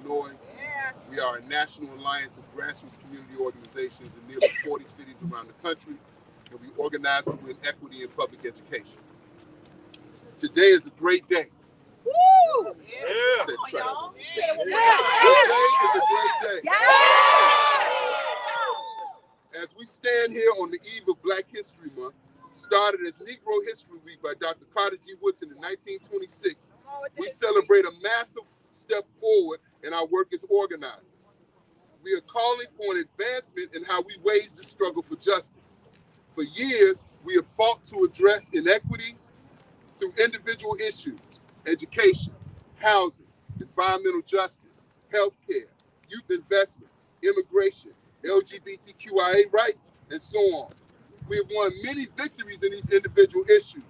Illinois. We are a national alliance of grassroots community organizations in nearly 40 cities around the country, and we organize to win equity in public education. Today is a great day. Woo! Yeah. Today is a great day. As we stand here on the eve of Black History Month, started as Negro History Week by Dr. Carter G. Woodson in 1926, we celebrate a massive step forward in our work as organizers. We are calling for an advancement in how we wage the struggle for justice. For years, we have fought to address inequities through individual issues, education, housing, environmental justice, healthcare, youth investment, immigration, LGBTQIA rights, and so on. We have won many victories in these individual issues,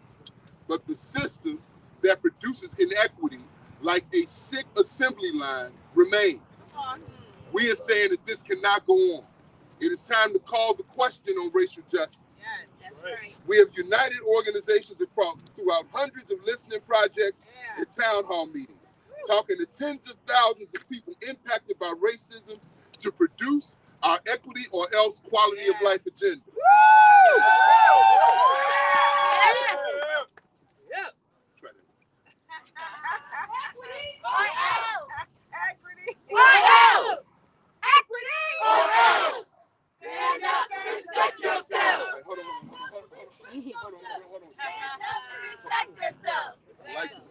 but the system that produces inequity, like a sick assembly line, remains. We are saying that this cannot go on. It is time to call the question on racial justice. Yes, that's right. We have united organizations throughout hundreds of listening projects and town hall meetings, talking to tens of thousands of people impacted by racism to produce our equity or else quality of life agenda. Equity or else. Equity or else. Stand up and respect yourself. Hold on. Stand up and respect yourself.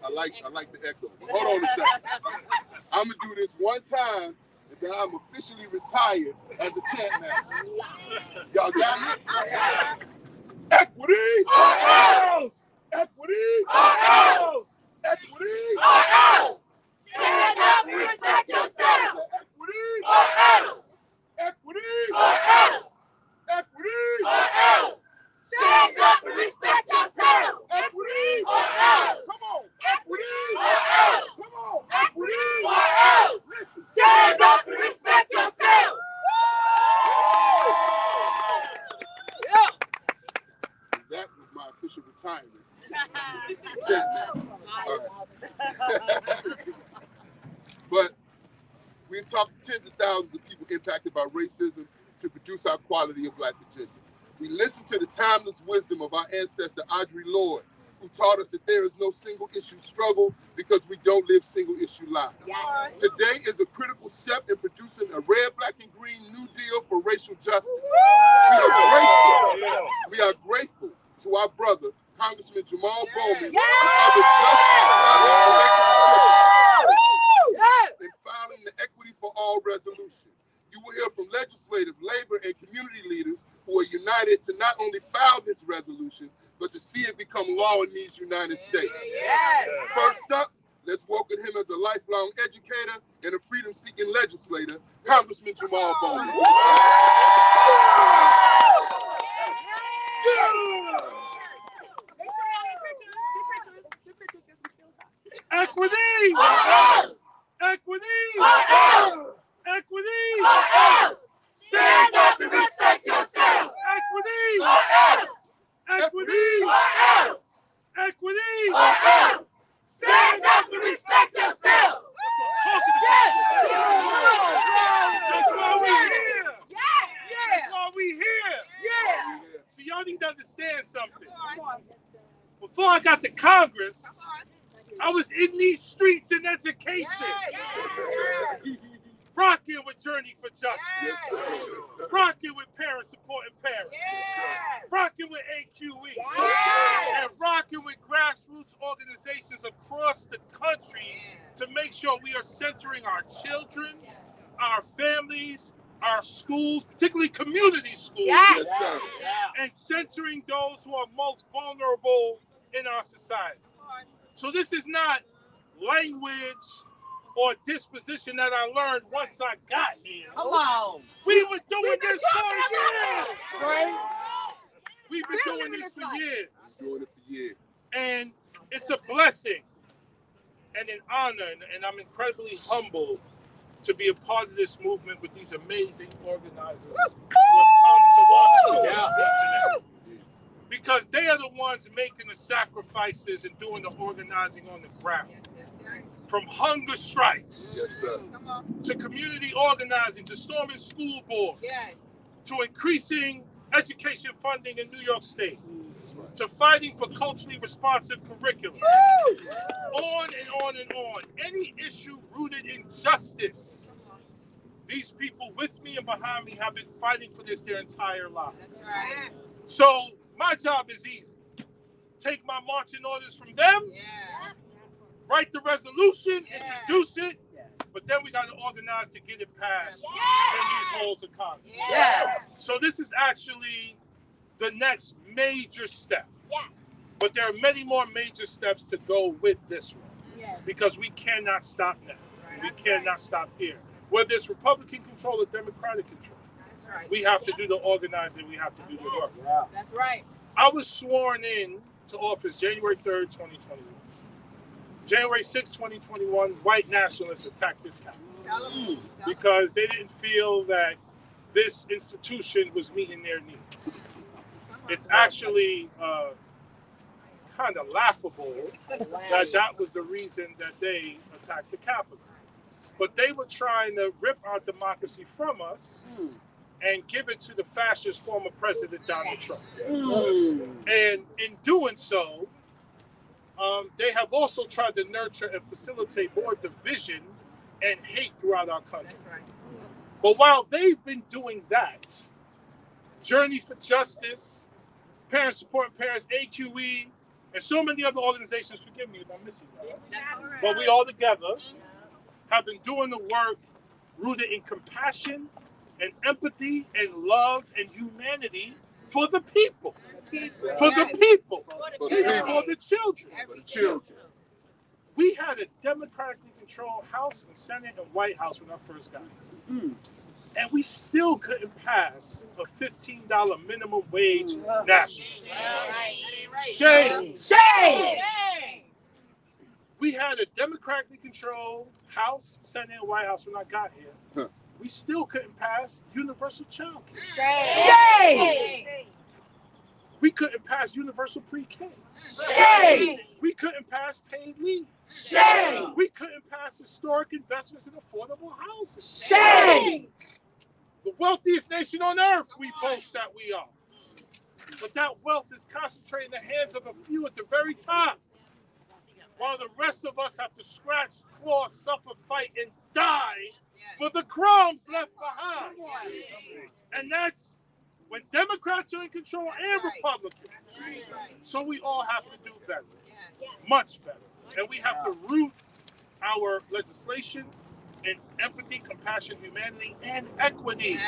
I like the echo. Hold on a second. I'm gonna do this one time, and then I'm officially retired as a chant master. Y'all got this? Equity or else. Equity or else. Equity or else. Stand up and respect yourself. Equity or else. Equity or else. Equity or else. Stand up and respect yourself. Equity or else. Come on. Equity or else. Come on. Equity or else. Listen. Stand up and respect yourself. That was my official retirement. Chant master. All right. But we've talked to tens of thousands of people impacted by racism to produce our quality of life agenda. We listened to the timeless wisdom of our ancestor, Audre Lorde, who taught us that there is no single issue struggle because we don't live single issue lives. Yes. Today is a critical step in producing a red, black, and green New Deal for racial justice. We are grateful to our brother, Congressman Jamaal Bowman, and other justice-loving elected officials in filing the Equity for All resolution. You will hear from legislative, labor, and community leaders who are united to not only file this resolution, but to see it become law in these United States. Yes. First up, let's welcome him as a lifelong educator and a freedom-seeking legislator, Congressman Jamaal Bowman. Equity! Equity! Equity! Stand up and respect yourself. Equity! Equity! Equity! Stand up and respect yourself. That's why we're here. Yeah. That's why we're here. Yeah. So y'all need to understand something. Before I got to Congress, I was in these streets in education, rocking with Journey for Justice, Yes, sir. Yes, sir. rocking with Parents Supporting Parents, rocking with AQE, and rocking with grassroots organizations across the country to make sure we are centering our children, our families, our schools, particularly community schools, Yes, sir. and centering those who are most vulnerable in our society. So this is not language or disposition that I learned once I got here. Come on. We were doing this for years, right? We've been doing this for years. Doing it for years. And it's a blessing and an honor, and I'm incredibly humbled to be a part of this movement with these amazing organizers who have come to Washington, D.C. today. Because they are the ones making the sacrifices and doing the organizing on the ground. from hunger strikes Yes, sir. to community organizing to storming school boards to increasing education funding in New York State to fighting for culturally responsive curriculum. On and on and on. Any issue rooted in justice. These people with me and behind me have been fighting for this their entire lives. So my job is easy. Take my marching orders from them, write the resolution, introduce it, but then we got to organize to get it passed in these halls of Congress. So this is actually the next major step. But there are many more major steps to go with this one because we cannot stop now. We cannot stop here. Whether it's Republican control or Democratic control, we have to do the organizing. We have to do the work. That's right. I was sworn in to office January 3rd, 2021. January 6th, 2021, white nationalists attacked this Capitol because they didn't feel that this institution was meeting their needs. It's actually kind of laughable that was the reason that they attacked the Capitol. But they were trying to rip our democracy from us and give it to the fascist former President Donald Trump. And in doing so, they have also tried to nurture and facilitate more division and hate throughout our country. But while they've been doing that, Journey for Justice, Parents Supporting Parents, AQE, and so many other organizations, forgive me if I'm missing that, but we all together have been doing the work rooted in compassion and empathy and love and humanity for the people. For the people. For the children. For the children. We had a democratically controlled House and Senate and White House when I first got here. And we still couldn't pass a $15 minimum wage nationally. Shame. Shame. We had a democratically controlled House, Senate, and White House when I got here. We still couldn't pass universal child care. Shame. We couldn't pass universal pre-K. Shame. We couldn't pass paid leave. Shame. We couldn't pass historic investments in affordable housing. Shame. The wealthiest nation on earth, we boast that we are. But that wealth is concentrated in the hands of a few at the very top, while the rest of us have to scratch, claw, suffer, fight, and die for the crumbs left behind. And that's when Democrats are in control and Republicans. So we all have to do better, much better. And we have to root our legislation in empathy, compassion, humanity, and equity.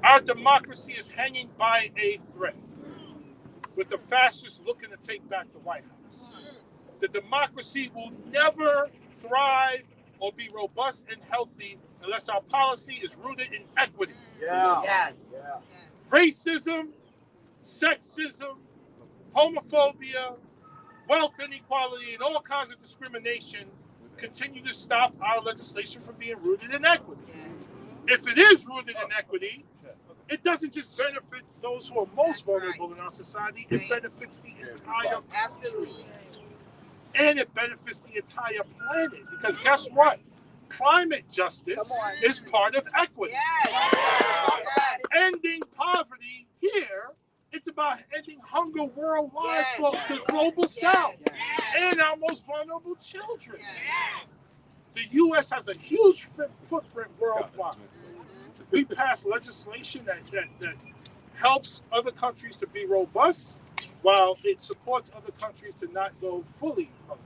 Our democracy is hanging by a thread with the fascists looking to take back the White House. The democracy will never thrive or be robust and healthy unless our policy is rooted in equity. Racism, sexism, homophobia, wealth inequality, and all kinds of discrimination continue to stop our legislation from being rooted in equity. If it is rooted in equity, it doesn't just benefit those who are most vulnerable in our society, it benefits the entire country. And it benefits the entire planet. Because guess what? Climate justice is part of equity. Ending poverty here, it's about ending hunger worldwide for the global south and our most vulnerable children. The U.S. has a huge footprint worldwide. We pass legislation that helps other countries to be robust, while it supports other countries to not go fully hungry.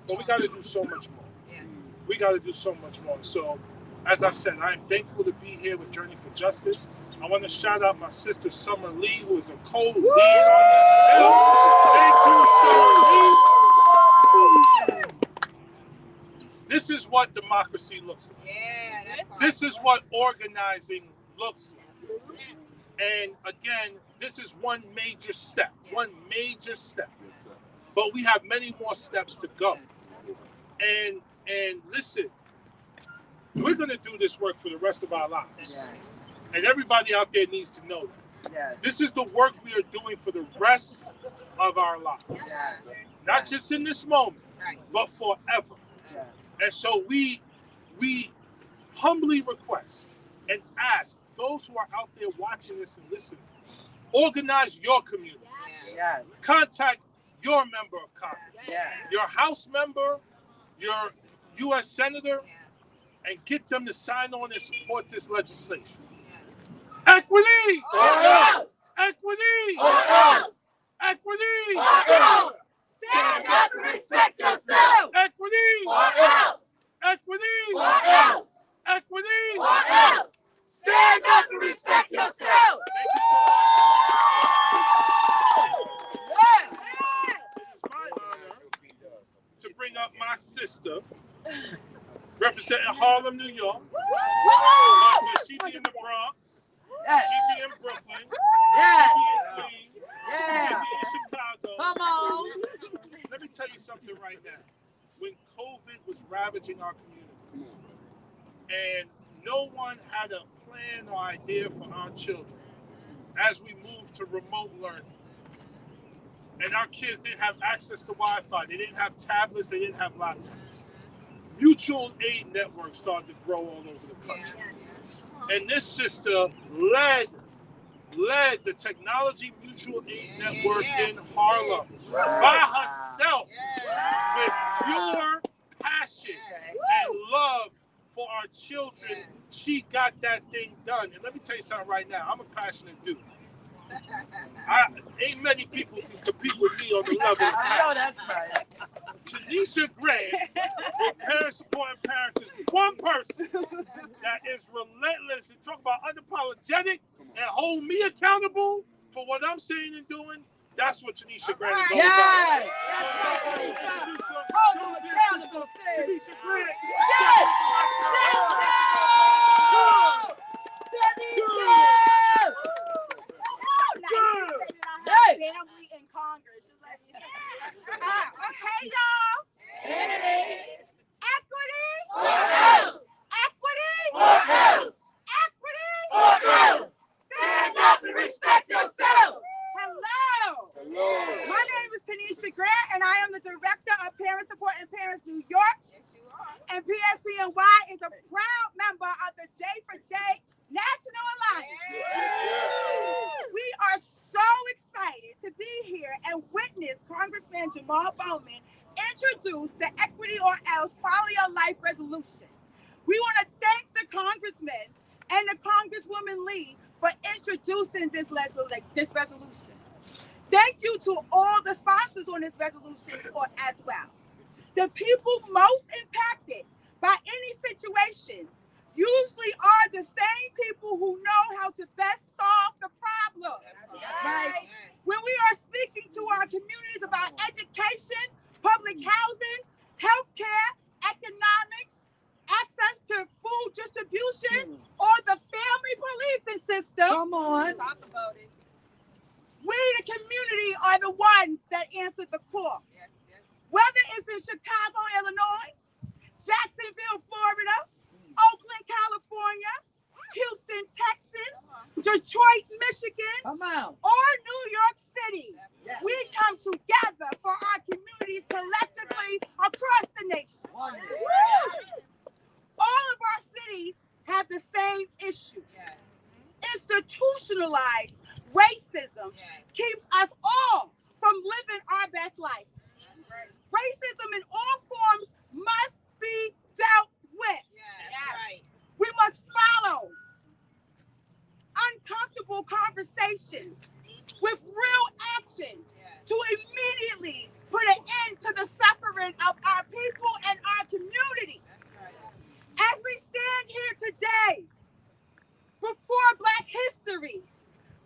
But we got to do so much more. We got to do so much more. So, as I said, I am thankful to be here with Journey for Justice. I want to shout out my sister, Summer Lee, who is a co-lead on this bill. Thank you, Summer Lee. This is what democracy looks like. This is what organizing looks like. And again, this is one major step. But we have many more steps to go. And listen, we're going to do this work for the rest of our lives. And everybody out there needs to know that. This is the work we are doing for the rest of our lives. Not just in this moment, but forever. Yes. And so we humbly request and ask those who are out there watching this and listening, organize your community. Yes. Contact your member of Congress, Yes. your House member, your U.S. Senator, and get them to sign on and support this legislation. Equity! Or else! Equity! Or else! Equity! Or else! Stand up and respect yourself! Equity! Or else! Equity! Or else! Equity! Or else! Stand up and respect yourself! Thank you so much. It is my honor to bring up my sister, representing Harlem, New York. She be in the Bronx. Yes. She be in Brooklyn. Yes. She be in Queens. Yes. She be in Chicago. Come on. Let me tell you something right now. When COVID was ravaging our community, and no one had a plan or idea for our children as we moved to remote learning, and our kids didn't have access to Wi-Fi, they didn't have tablets, they didn't have laptops. Mutual aid networks started to grow all over the country. And this sister led the Technology Mutual Aid Network in Harlem by herself with pure passion and love for our children. She got that thing done. And let me tell you something right now. I'm a passionate dude. Ain't many people can compete with me on the level of passion. I know that's right. Tanisha Gray with Parent Supporting Parents is one person that is relentless and talk about unapologetic and hold me accountable for what I'm saying and doing. That's what Tanisha Gray is all Yes. about. Hold them accountable, sis. Tanisha Gray. Yes. Family in Congress. Hey, y'all. Equity. Or else. Equity. Or else. Equity. Or else. Stand up and respect yourself. Hello. Hello. My name is Tanisha Grant, and I am the Director of Parent Support and Parents New York. And PSPNY is a proud member of the J for J National Alliance. We are so excited to be here and witness Congressman Jamaal Bowman introduce the Equity or Else Quality of Life resolution. We want to thank the Congressman and the Congresswoman Lee for introducing this resolution. Thank you to all the sponsors on this resolution as well. The people most impacted by any situation usually are the same people who know how to best solve the problem. Right. When we are speaking to our communities about education, public housing, healthcare, economics, access to food distribution, or the family policing system, Come on. talk about it. We, the community, are the ones that answer the call. Whether it's in Chicago, Illinois, Jacksonville, Florida, Oakland, California, Houston, Texas, Detroit, Michigan, Come on. or New York City, Yes. we come together for our communities collectively across the nation. All of our cities have the same issue. Institutionalized racism keeps us all from living our best life. Racism in all forms must be dealt with. We must follow uncomfortable conversations with real action to immediately put an end to the suffering of our people and our community. As we stand here today, before Black history,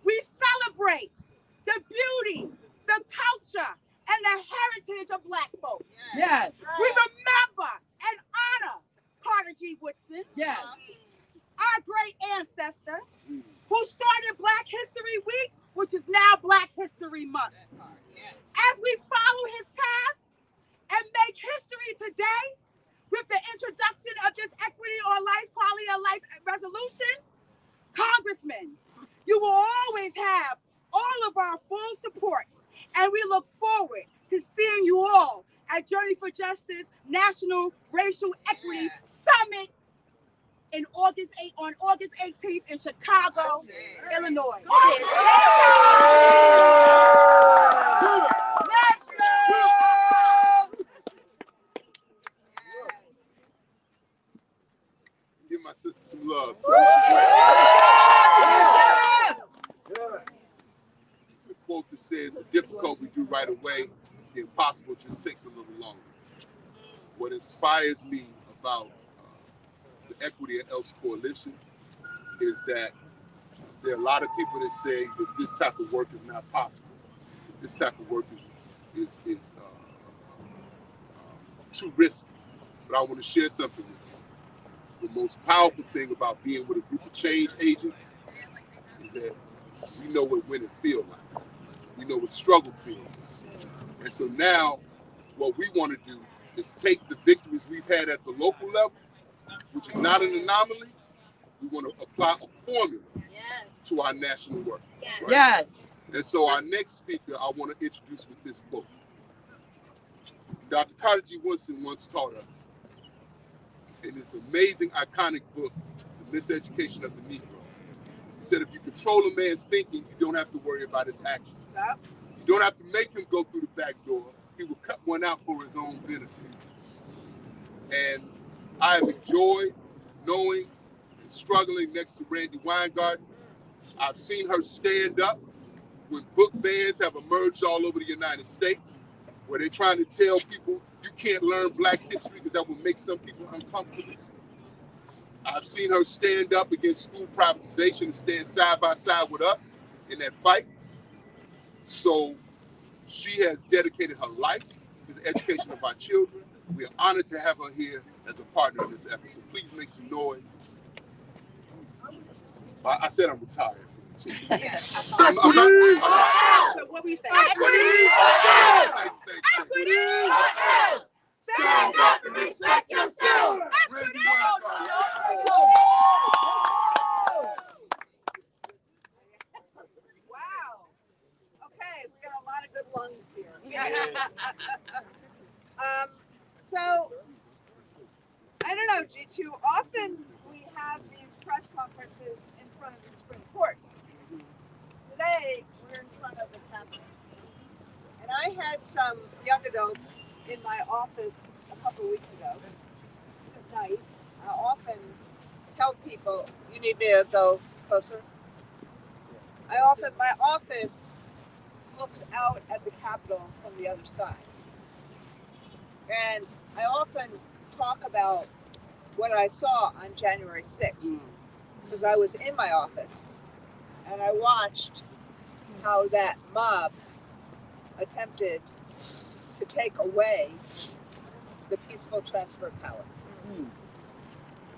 we celebrate the beauty, the culture, and the heritage of Black folk. Yes. We remember and honor Carter G. Woodson, Yes. our great ancestor, who started Black History Week, which is now Black History Month. As we follow his path and make history today with the introduction of this Equity or Life Quality of Life resolution, Congressman, you will always have all of our full support, and we look forward to seeing you all at Journey for Justice National on August 18th in Chicago, Illinois. Let's go! Give my sister some love. It's a quote that says, the difficult we do right away, the impossible just takes a little longer. What inspires me about the Equity at Else Coalition is that there are a lot of people that say that this type of work is not possible. That this type of work is too risky. But I want to share something with you. The most powerful thing about being with a group of change agents is that we know what winning feels like. We know what struggle feels like. And so now what we want to do is take the victories we've had at the local level, which is not an anomaly. We want to apply a formula to our national work. Right? Yes. And so our next speaker I want to introduce with this book. Dr. Carter G. Woodson once taught us in this amazing, iconic book, The Miseducation of the Negro. He said, if you control a man's thinking, you don't have to worry about his actions. Yep. You don't have to make him go through the back door. He will cut one out for his own benefit. And I have enjoyed knowing and struggling next to Randy Weingarten. I've seen her stand up when book bans have emerged all over the United States, where they're trying to tell people you can't learn Black history because that will make some people uncomfortable. I've seen her stand up against school privatization and stand side by side with us in that fight. So she has dedicated her life to the education of our children. We are honored to have her here as a partner in this effort. So please make some noise. I said I'm retired. Yeah. So I'm So what we say? Equity! Equity! Stand up and respect yourself. Randy Weingarten. Wow. Okay, we got a lot of good lungs here. So, I don't know, G2, often we have these press conferences in front of the Supreme Court. Today, we're in front of the Capitol. And I had some young adults in my office a couple of weeks ago. Tonight, I often tell people, you need me to go closer. My office looks out at the Capitol from the other side. And I often talk about what I saw on January 6th, because I was in my office and I watched how that mob attempted to take away the peaceful transfer of power.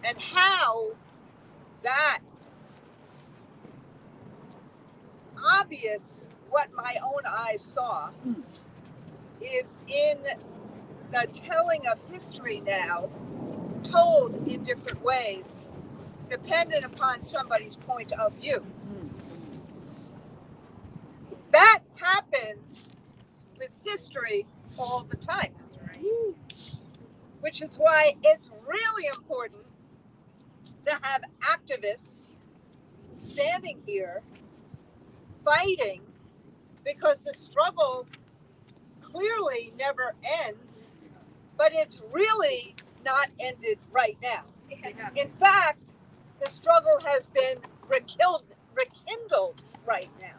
And how that obvious, what my own eyes saw, is in the telling of history now, told in different ways, dependent upon somebody's point of view. That happens with history all the time. Which is why it's really important to have activists standing here fighting, because the struggle clearly never ends, but it's really not ended right now. In fact, the struggle has been rekindled right now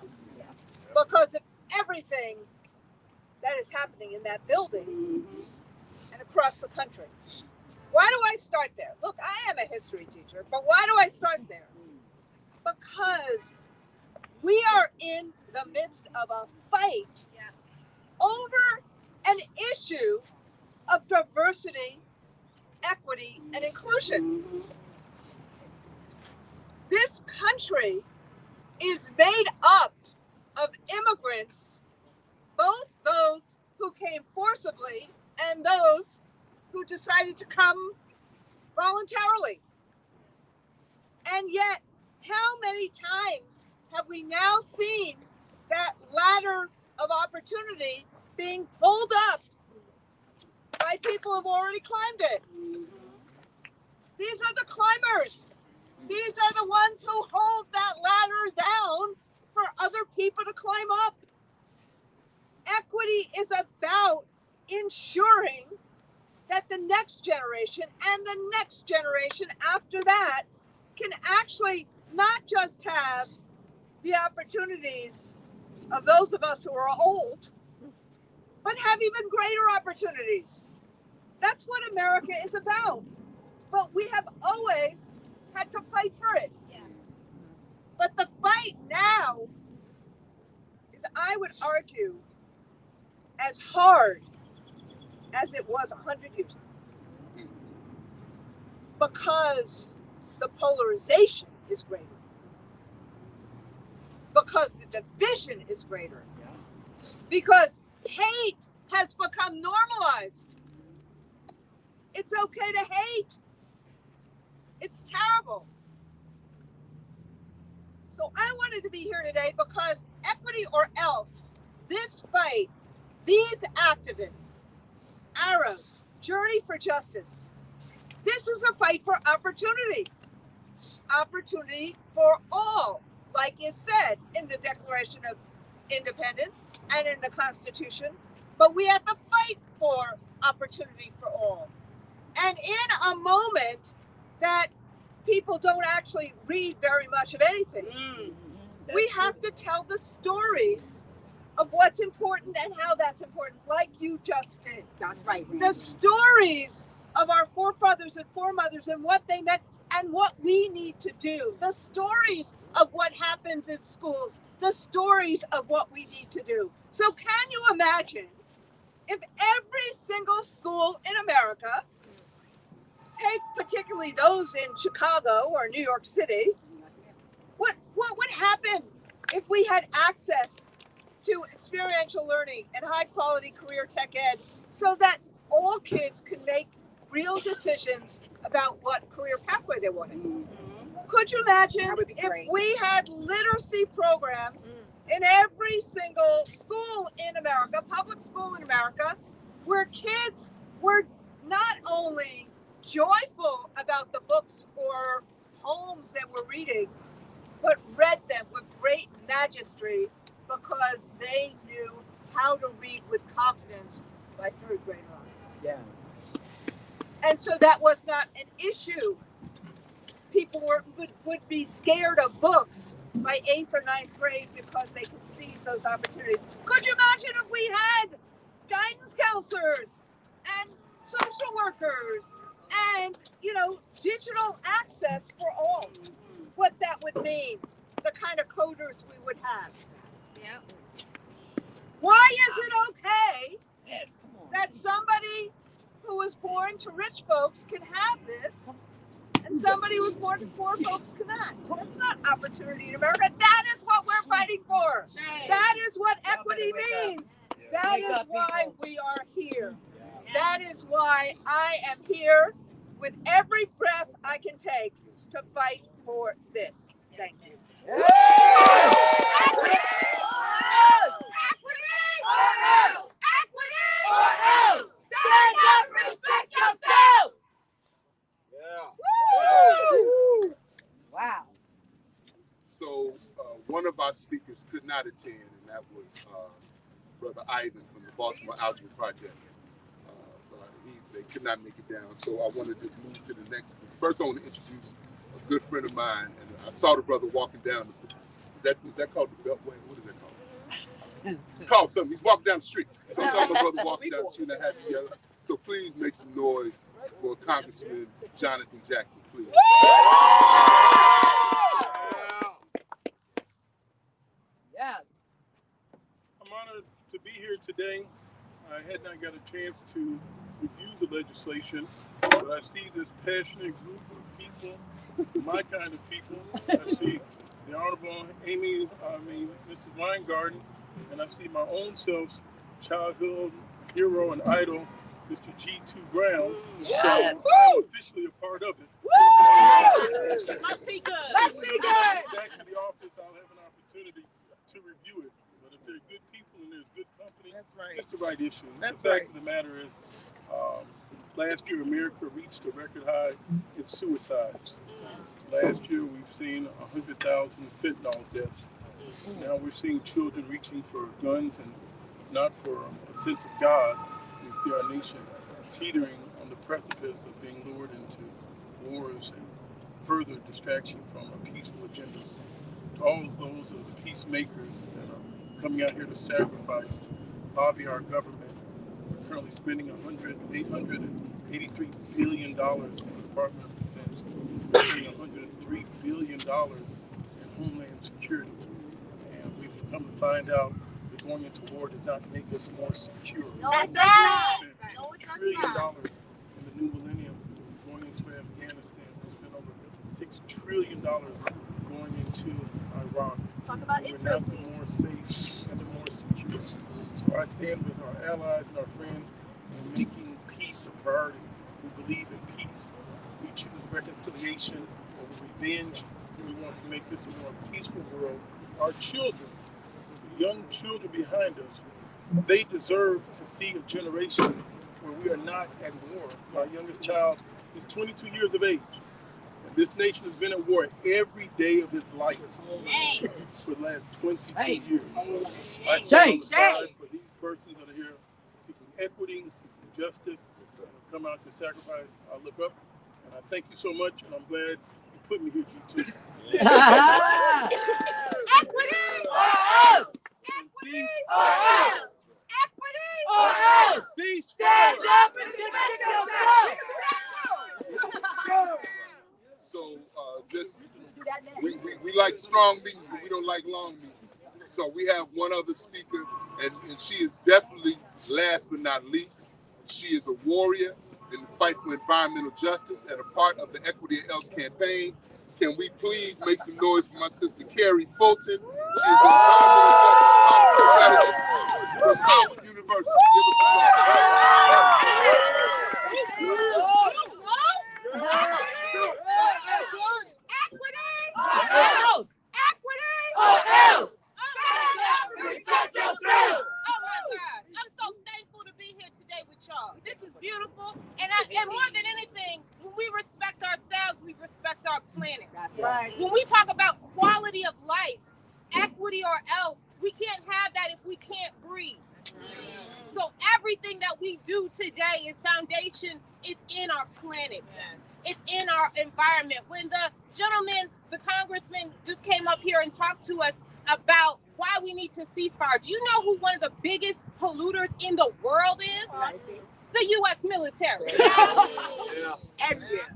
because of everything that is happening in that building and across the country. Why do I start there? Look, I am a history teacher, but why do I start there? Because we are in the midst of a fight over an issue of diversity, equity, and inclusion. This country is made up of immigrants, both those who came forcibly and those who decided to come voluntarily. And yet, how many times have we now seen that ladder of opportunity being pulled up by people who've already climbed it? These are the climbers. These are the ones who hold that ladder down for other people to climb up. Equity is about ensuring that the next generation and the next generation after that can actually not just have the opportunities of those of us who are old, but have even greater opportunities. That's what America is about. But we have always had to fight for it. Yeah. But the fight now is, I would argue, as hard as it was 100 years ago. Because the polarization is greater. Because the division is greater. Yeah. Because hate has become normalized. It's okay to hate. It's terrible. So I wanted to be here today because equity or else, this fight, these activists, Arrows, Journey for Justice, this is a fight for opportunity. Opportunity for all, like is said in the Declaration of Independence and in the Constitution. But we have to fight for opportunity for all. And in a moment that people don't actually read very much of anything, we have to tell the stories of what's important and how that's important, like you just did. That's right. The stories of our forefathers and foremothers and what they meant and what we need to do. The stories of what happens in schools. The stories of what we need to do. So can you imagine if every single school in America, take particularly those in Chicago or New York City, what would happen if we had access to experiential learning and high quality career tech ed so that all kids could make real decisions about what career pathway they wanted? Could you imagine if we had literacy programs in every single school in America, public school in America, where kids were not only joyful about the books or poems that we're reading, but read them with great majesty because they knew how to read with confidence by third grade on. Yeah. And so that was not an issue. People would be scared of books by 8th or 9th grade because they could seize those opportunities. Could you imagine if we had guidance counselors and social workers and, digital access for all? What that would mean, the kind of coders we would have. Yeah. Why is it okay that somebody who was born to rich folks can have this and somebody who was born to poor folks cannot? That's not opportunity in America. That is what we're fighting for. That is what equity means. That is why we are here. That is why I am here with every breath I can take to fight for this. Thank you. Equity! Equity! Stand up, respect yourself! Yeah. Wow. So one of our speakers could not attend, and that was Brother Ivan from the Baltimore Algebra Project. They could not make it down, so I want to just move to the next one. First, I want to introduce a good friend of mine, and I saw the brother walking down. Is that called the Beltway? What is that called? It's called something. He's walking down the street. So I saw my brother walking down the street, and I had to yell. So please make some noise for Congressman Jonathan Jackson, please. Yes. I'm honored to be here today. I had not got a chance to review the legislation, but I see this passionate group of people, my kind of people. I see the Honorable Mrs. Weingarten, and I see my own self's childhood hero and idol, Mr. G2 Brown. Yes. So I'm officially a part of it. Let's see good. Let's see good. Back to the office, I'll have an opportunity to review it. But if there are good people and there's good company, That's right. it's the right issue. That's the fact right. of the matter is, last year America reached a record high in suicides. Last year, we've seen 100,000 fentanyl deaths. Now we're seeing children reaching for guns and not for a sense of God. We see our nation teetering on the precipice of being lured into wars and further distraction from our peaceful agendas. To all of those of the peacemakers that are coming out here to sacrifice, to lobby our government, we're currently spending $883 billion in the Department of Defense, spending $103 billion in Homeland Security. And we've come to find out that going into war does not make us more secure. No, it does not. $1 trillion in the new millennium going into Afghanistan. We spent over $6 trillion going into Iraq. Talk about We're Israel, not the please. more safe and the more secure. So I stand with our allies and our friends in making peace a priority. We believe in peace. We choose reconciliation over revenge. We want to make this a more peaceful world. Our children, the young children behind us, they deserve to see a generation where we are not at war. My youngest child is 22 years of age. And this nation has been at war every day of its life for the last 22 years. I stand on the side for these persons that are here seeking equity, seeking justice, and have come out to sacrifice. I look up and I thank you so much, and I'm glad you put me here, G2. Equity! Equity! Equity! Stand up and defend yourself! So we like strong meetings, but we don't like long meetings. So we have one other speaker, and she is definitely last but not least. She is a warrior in the fight for environmental justice and a part of the Equity or Else campaign. Can we please make some noise for my sister Carrie Fulton? She is the environmental justice policy strategist from Howard University. Give us some This is beautiful, and more than anything, when we respect ourselves, we respect our planet. That's right. When we talk about quality of life, equity or else, we can't have that if we can't breathe. So everything that we do today is foundation. It's in our planet. It's in our environment. When the gentleman, the congressman, just came up here and talked to us about why we need to ceasefire, do you know who one of the biggest polluters in the world is? The U.S. military.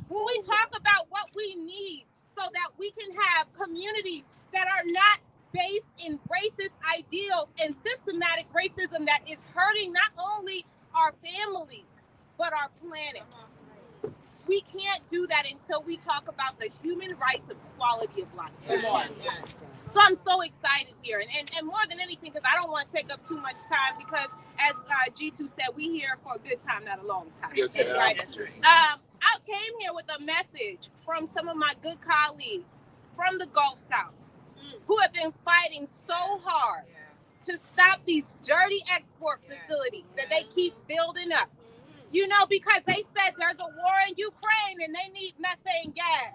When we talk about what we need so that we can have communities that are not based in racist ideals and systematic racism that is hurting not only our families, but our planet. We can't do that until we talk about the human rights of quality of life. So I'm so excited here. And more than anything, because I don't want to take up too much time, because as G2 said, we here for a good time, not a long time. Yes, That's right. I came here with a message from some of my good colleagues from the Gulf South who have been fighting so hard to stop these dirty export facilities that they keep building up. You know, because they said there's a war in Ukraine and they need methane gas.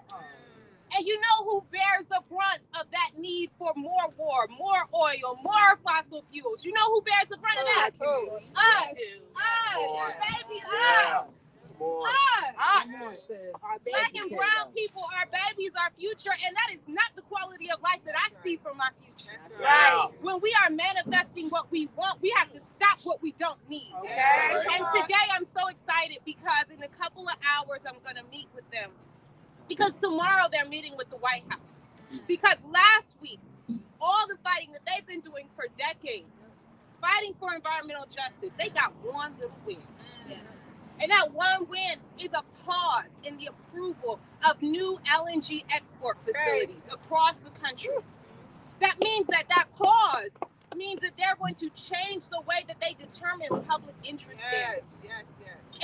And you know who bears the brunt of that need for more war, more oil, more fossil fuels? You know who bears the brunt of that? Us. Baby, us. Black and brown people, our babies, our future, and that is not the quality of life that I see from our future. Right. When we are manifesting what we want, we have to stop what we don't need. Okay. And today I'm so excited because in a couple of hours I'm going to meet with them. Because tomorrow they're meeting with the White House. Because last week, all the fighting that they've been doing for decades, fighting for environmental justice, they got one little win. And that one win is a pause in the approval of new LNG export facilities across the country. That means that pause means that they're going to change the way that they determine public interest standards.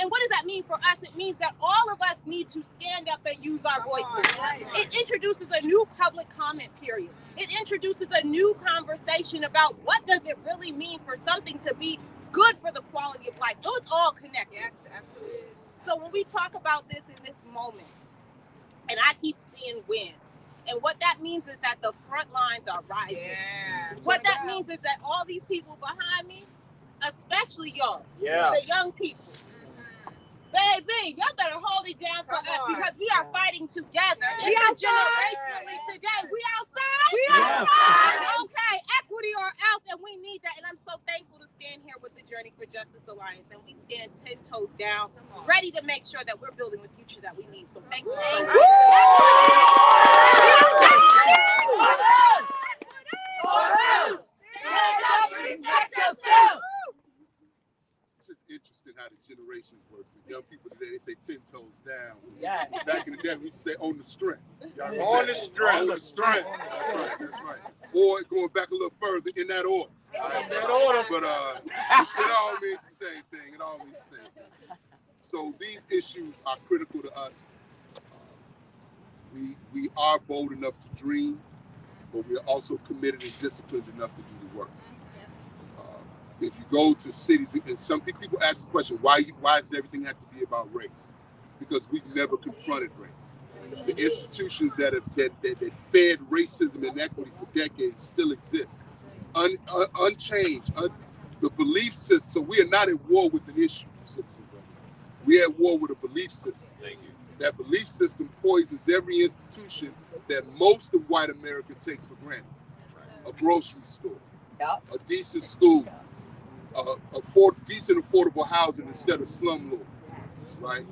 And what does that mean for us? It means that all of us need to stand up and use our voices. It introduces a new public comment period. It introduces a new conversation about what does it really mean for something to be good for the quality of life. So it's all connected. Yes, absolutely. So when we talk about this in this moment, and I keep seeing wins. And what that means is that the front lines are rising. Yeah. What that means is that all these people behind me, especially y'all, Yeah. the young people, baby, y'all better hold it down for us because we are fighting together. We Intergenerationally today. We outside? We outside. Okay, equity or else, and we need that. And I'm so thankful to stand here with the Journey for Justice Alliance, and we stand 10 toes down, ready to make sure that we're building the future that we need. So thank you so much. It's just interesting how the generations work. So young people today, they say 10 toes down. Yeah. Back in the day, we say on the strength. On the strength. On the strength. That's right. That's right. Or going back a little further in that order. In that order. But it all means the same thing. It all means the same thing. So these issues are critical to us. We are bold enough to dream, but we're also committed and disciplined enough to do the work. If you go to cities, and some people ask the question, why does everything have to be about race? Because we've never confronted race. The institutions that fed racism and inequity for decades still exist, unchanged. The belief system. So we are not at war with an issue, citizens. We are at war with a belief system. Thank you. That belief system poisons every institution that most of white America takes for granted. A grocery store, a decent school, decent affordable housing instead of slumlords, right?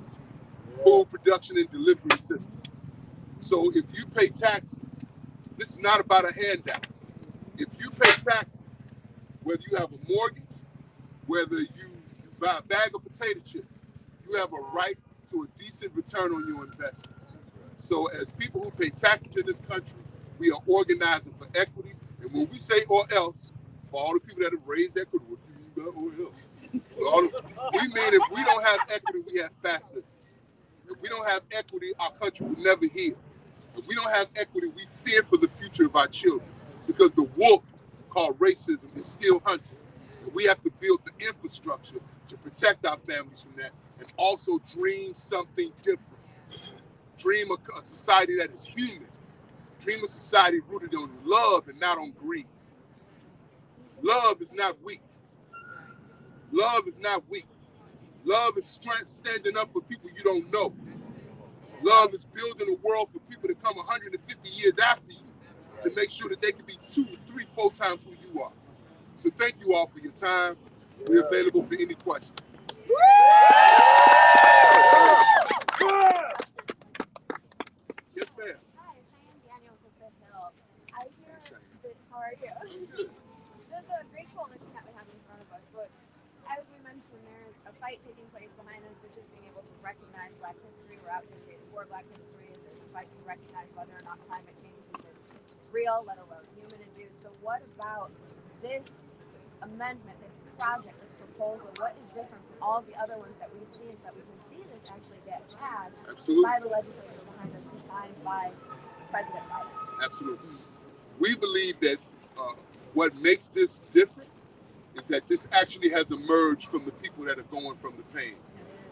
Food production and delivery systems. So if you pay taxes, this is not about a handout. If you pay taxes, whether you have a mortgage, whether you buy a bag of potato chips, you have a right to a decent return on your investment. So as people who pay taxes in this country, we are organizing for equity. And when we say or else, for all the people that have raised equity, what do you mean by or else? We mean if we don't have equity, we have fascism. If we don't have equity, our country will never heal. If we don't have equity, we fear for the future of our children because the wolf called racism is still hunting. And we have to build the infrastructure to protect our families from that and also dream something different. Dream a society that is human. Dream a society rooted on love and not on greed. Love is not weak. Love is not weak. Love is standing up for people you don't know. Love is building a world for people to come 150 years after you to make sure that they can be 2, 3, 4 times who you are. So thank you all for your time. We're available for any questions. Yes, ma'am. Hi, Cheyenne Daniels with Fifth Hill. I hear that, how are you? There's a great coalition that we have in front of us, but as we mentioned, there's a fight taking place behind us, which is being able to recognize Black history. We're out here for Black history. There's a fight to recognize whether or not climate change is even real, let alone human induced. So what about this amendment, this project, this proposal? What is different from all the other ones that we've seen so that we can see this actually get passed by the legislators behind us and signed by President Biden? Absolutely. We believe that what makes this different is that this actually has emerged from the people that are going from the pain.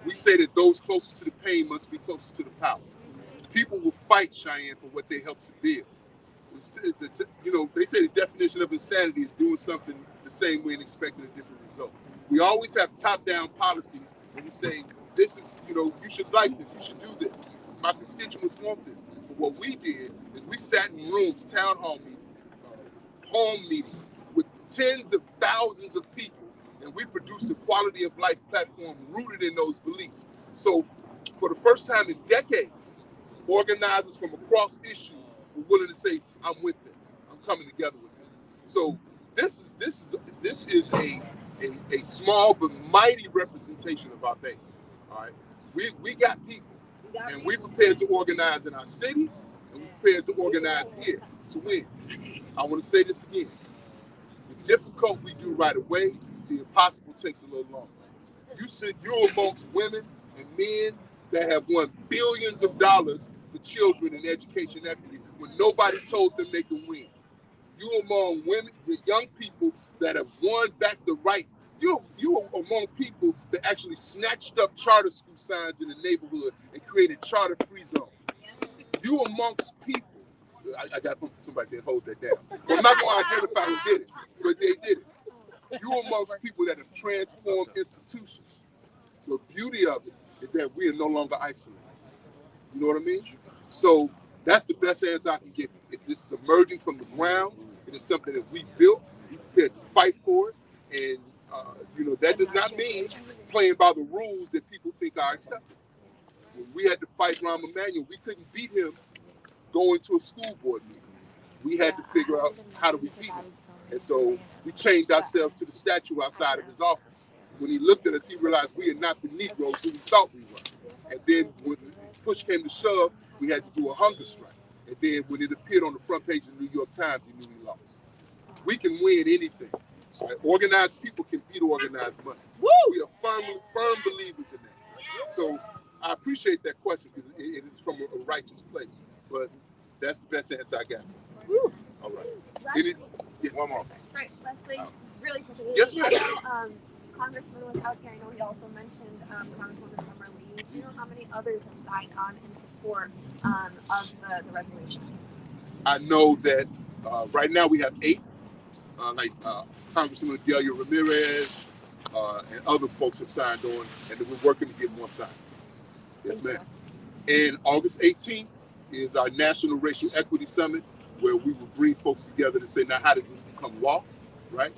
We say that those closest to the pain must be closer to the power. People will fight, Cheyenne, for what they help to build. They say the definition of insanity is doing something the same way and expecting a different result. We always have top-down policies, and we say, this is, you should like this, you should do this. My constituents want this. But what we did is we sat in rooms, town hall meetings, home meetings, with tens of thousands of people, and we produced a quality of life platform rooted in those beliefs. So for the first time in decades, organizers from across issues were willing to say, I'm with this. I'm coming together with this. So this is a small but mighty representation of our base. All right. We got people. And we're prepared to organize in our cities, and we're prepared to organize here to win. I want to say this again. The difficult we do right away, the impossible takes a little longer. You're amongst women and men that have won billions of dollars for children and education equity when nobody told them they can win. You're among women, the young people that have won back the right. You're among people that actually snatched up charter school signs in the neighborhood and created charter-free zones. you amongst people, I got somebody saying hold that down. But I'm not going to identify who did it, but they did it. You amongst people that have transformed institutions. The beauty of it is that we are no longer isolated. You know what I mean? So that's the best answer I can give you. If this is emerging from the ground, it is something that we built, we prepared to fight for it, and that does not mean playing by the rules that people think are acceptable. When we had to fight Rahm Emanuel, we couldn't beat him going to a school board meeting. We had to figure out how do we beat him. And so we changed ourselves to the statue outside of his office. When he looked at us, he realized we are not the Negroes who we thought we were. And then when push came to shove, we had to do a hunger strike. And then when it appeared on the front page of the New York Times, he knew he lost. We can win anything. Right? Organized people can beat organized money. Woo! We are firm believers in that. So I appreciate that question because it is from a righteous place. But that's the best answer I got. Woo! All right. Yes. One more. Sorry, Leslie, this is really something. Yes, ma'am. I know Congressman was out here. I know he also mentioned Congresswoman Summer Lee. Do you know how many others have signed on in support of the resolution? I know that right now we have 8, Congressman Delia Ramirez and other folks have signed on, and we're working to get more signed. Yes, ma'am. And August 18th is our National Racial Equity Summit, where we will bring folks together to say, now, how does this become law, right?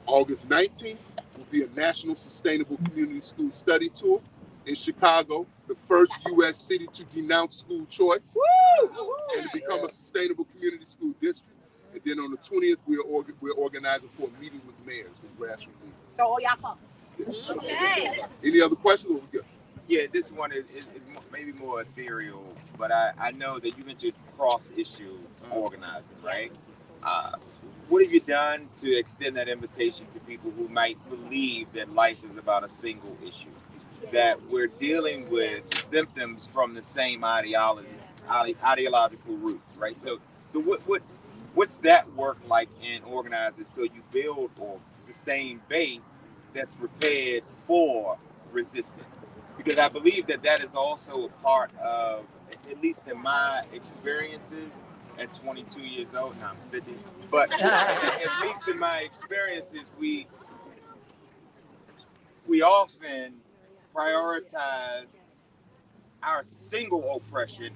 August 19th will be a National Sustainable Community School Study Tour in Chicago, the first U.S. city to denounce school choice and to become a sustainable community school district. And then on the 20th, we're organizing for a meeting with mayors, with grassroots leaders. So all y'all come. Okay. Any other questions? Yeah, this one is maybe more ethereal, but I know that you mentioned cross-issue organizing, right? What have you done to extend that invitation to people who might believe that life is about a single issue? That we're dealing with symptoms from the same ideological roots, right? So what's that work like in organizing so you build or sustain base that's prepared for resistance? Because I believe that is also a part of, at least in my experiences at 22 years old, now I'm 50, but at least in my experiences, we often prioritize our single oppression,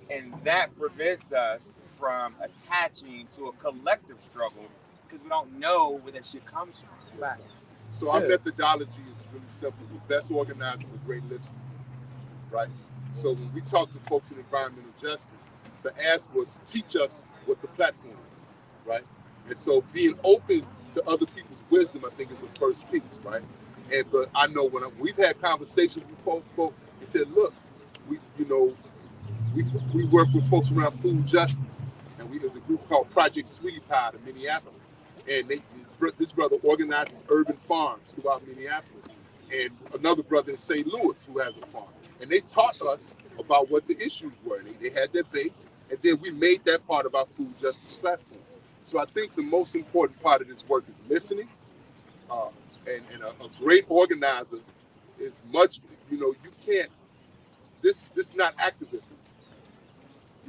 and that prevents us from attaching to a collective struggle because we don't know where that shit comes from. Right. So our methodology is really simple. The best organizers are great listeners, right? So when we talk to folks in environmental justice, the ask was teach us what the platform is, right? And so being open to other people's wisdom, I think, is the first piece, right? But I know when we've had conversations with folks, they said, look, we work with folks around food justice, and there's a group called Project Sweetie Pie in Minneapolis, and this brother organizes urban farms throughout Minneapolis, and another brother in St. Louis who has a farm. And they taught us about what the issues were. They had their base, and then we made that part of our food justice platform. So I think the most important part of this work is listening, and a great organizer is much, you can't, this is not activism.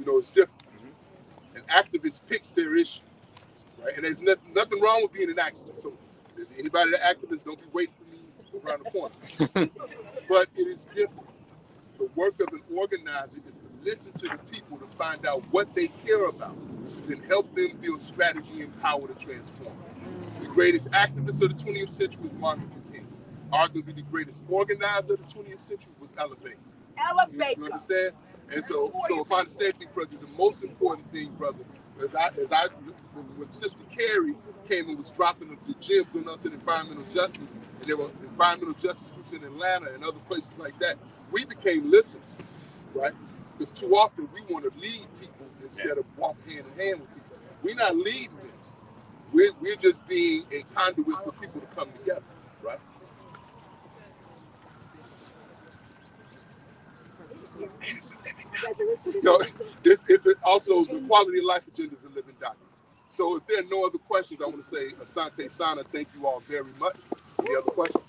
It's different. An activist picks their issue. Right? And there's nothing wrong with being an activist. So anybody that's activist, don't be waiting for me around the corner. But it is different. The work of an organizer is to listen to the people to find out what they care about, then help them build strategy and power to transform. The greatest activist of the 20th century was Martin Luther King. Arguably the greatest organizer of the 20th century was Ella Baker. You understand? And so if I understand things, brother, the most important thing, brother, when Sister Carrie came and was dropping the gems on us in environmental justice, and there were environmental justice groups in Atlanta and other places like that, we became listeners, right? Because too often we want to lead people instead of walk hand in hand with people. We're not leading this. We're just being a conduit for people to come together, right? It's also the quality of life agenda is a living document. So if there are no other questions, I want to say Asante Sana, thank you all very much. Any other questions?